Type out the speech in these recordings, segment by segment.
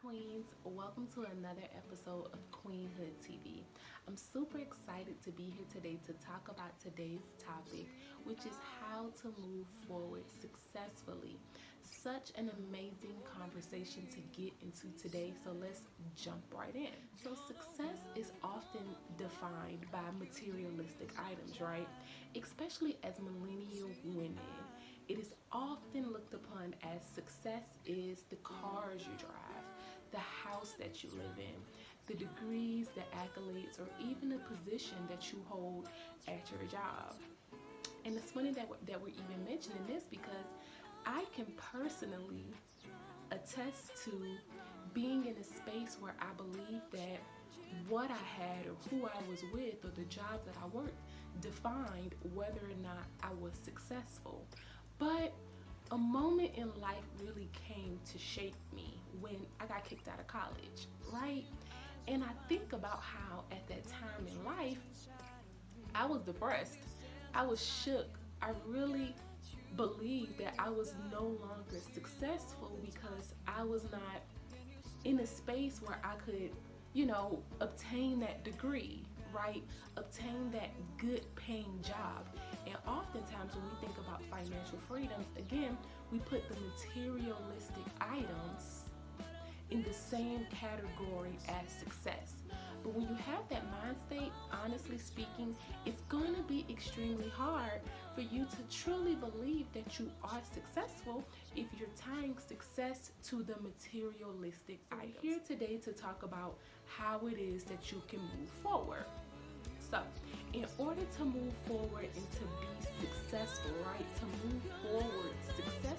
Queens, welcome to another episode of Queenhood TV. I'm super excited to be here today to talk about today's topic, which is how to move forward successfully. Such an amazing conversation to get into today, so let's jump right in. So success is often defined by materialistic items, right? Especially as millennial women. It is often looked upon as success is the cars you drive, the house that you live in, the degrees, the accolades, or even the position that you hold at your job. And it's funny that we're even mentioning this because I can personally attest to being in a space where I believe that what I had or who I was with or the job that I worked defined whether or not I was successful. But a moment in life really came to shape me when I got kicked out of college, right? And I think about how at that time in life, I was depressed. I was shook. I really believed that I was no longer successful because I was not in a space where I could, obtain that degree, right? Obtain that good paying job. And oftentimes when we think about financial freedom, again, we put the materialistic items in the same category as success. But when you have that mind state, honestly speaking, it's going to be extremely hard for you to truly believe that you are successful if you're tying success to the materialistic items. We're here today to talk about how it is that you can move forward. So, in order to move forward and to be successful, right, to move forward successfully,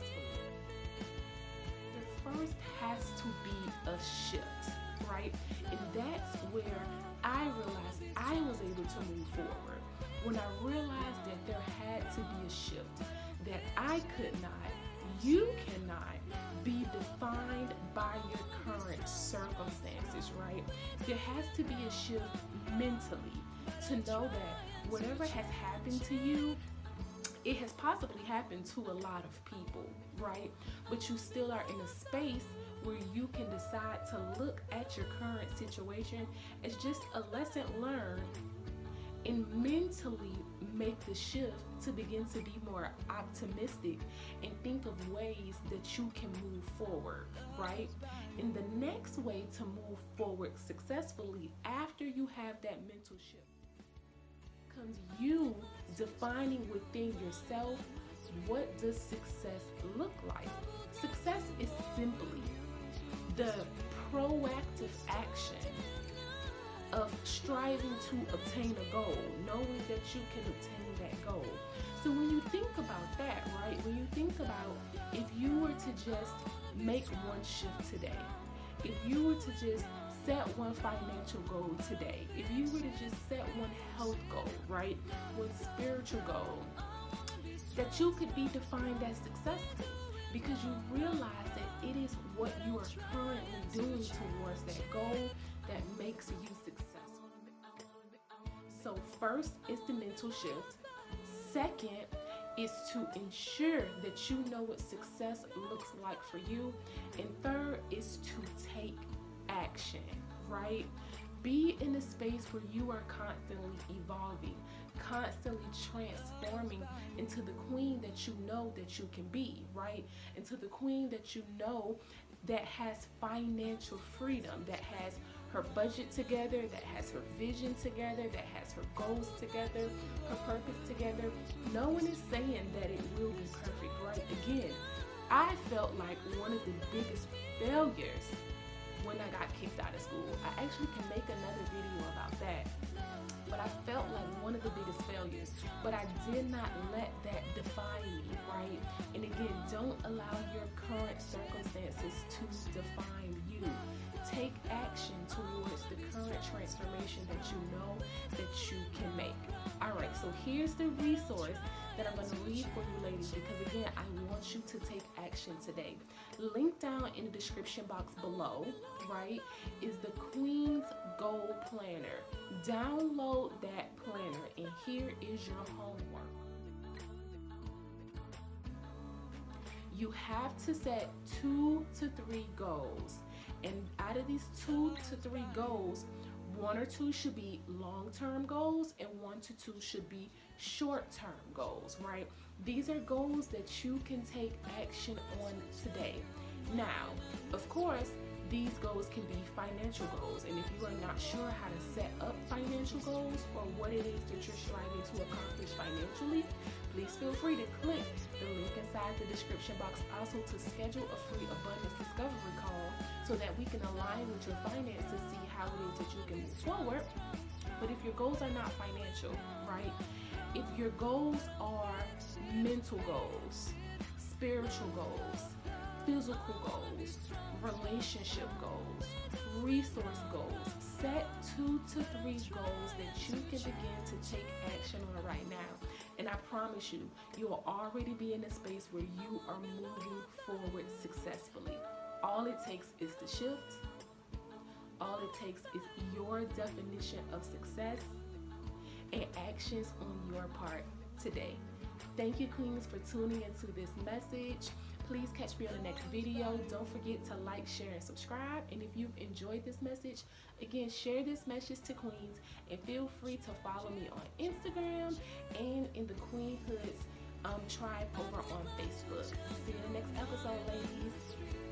there first has to be a shift, right? And that's where I realized I was able to move forward. When I realized that there had to be a shift, that I could not, you cannot be defined by your current circumstances, right? There has to be a shift mentally to know that whatever has happened to you, it has possibly happened to a lot of people, right? But you still are in a space where you can decide to look at your current situation as just a lesson learned and mentally make the shift to begin to be more optimistic and think of ways that you can move forward, right? And the next way to move forward successfully after you have that mental shift comes you defining within yourself, what does success look like? Success is simply the proactive action of striving to obtain a goal, knowing that you can obtain that goal. So when you think about that, right, when you think about if you were to just make one shift today, if you were to just set one financial goal today, if you were to just set one health goal, right, one spiritual goal, that you could be defined as successful because you realize that it is what you are currently doing towards that goal that makes you successful. So first is the mental shift. Second is to ensure that you know what success looks like for you. And third is to take action, right? Be in a space where you are constantly evolving, constantly transforming into the queen that you know that you can be, right? Into the queen that you know that has financial freedom, that has her budget together, that has her vision together, that has her goals together, her purpose together. No one is saying that it will be perfect, right? Again, I felt like one of the biggest failures when I got kicked out of school. I actually can make another video about that. But I felt like one of the biggest failures. But I did not let that define me, right? And again, don't allow your current circumstances to define you. Take action towards the current transformation that you know that you can make. All right, so here's the resource that I'm going to leave for you ladies because again, I want you to take action today. Link down in the description box below, right, is the Queen's Goal Planner. Download that planner and here is your homework. You have to set 2 to 3 goals And out of these 2 to 3 goals, 1 or 2 should be long-term goals and 1 to 2 should be short-term goals, right? These are goals that you can take action on today. Now, of course, these goals can be financial goals, and if you are not sure how to set up financial goals or what it is that you're striving to accomplish financially, please feel free to click the link inside the description box also to schedule a free abundance discovery call so that we can align with your finances to see how it is that you can move forward. But if your goals are not financial, right? If your goals are mental goals, spiritual goals, physical goals, relationship goals, resource goals, set 2 to 3 goals that you can begin to take action on right now. And I promise you, you will already be in a space where you are moving forward successfully. All it takes is the shift. All it takes is your definition of success and actions on your part today. Thank you, Queens, for tuning into this message. Please catch me on the next video. Don't forget to like, share, and subscribe. And if you've enjoyed this message, again, share this message to Queens and feel free to follow me on Instagram and in the Queenhood's tribe over on Facebook. See you in the next episode, ladies.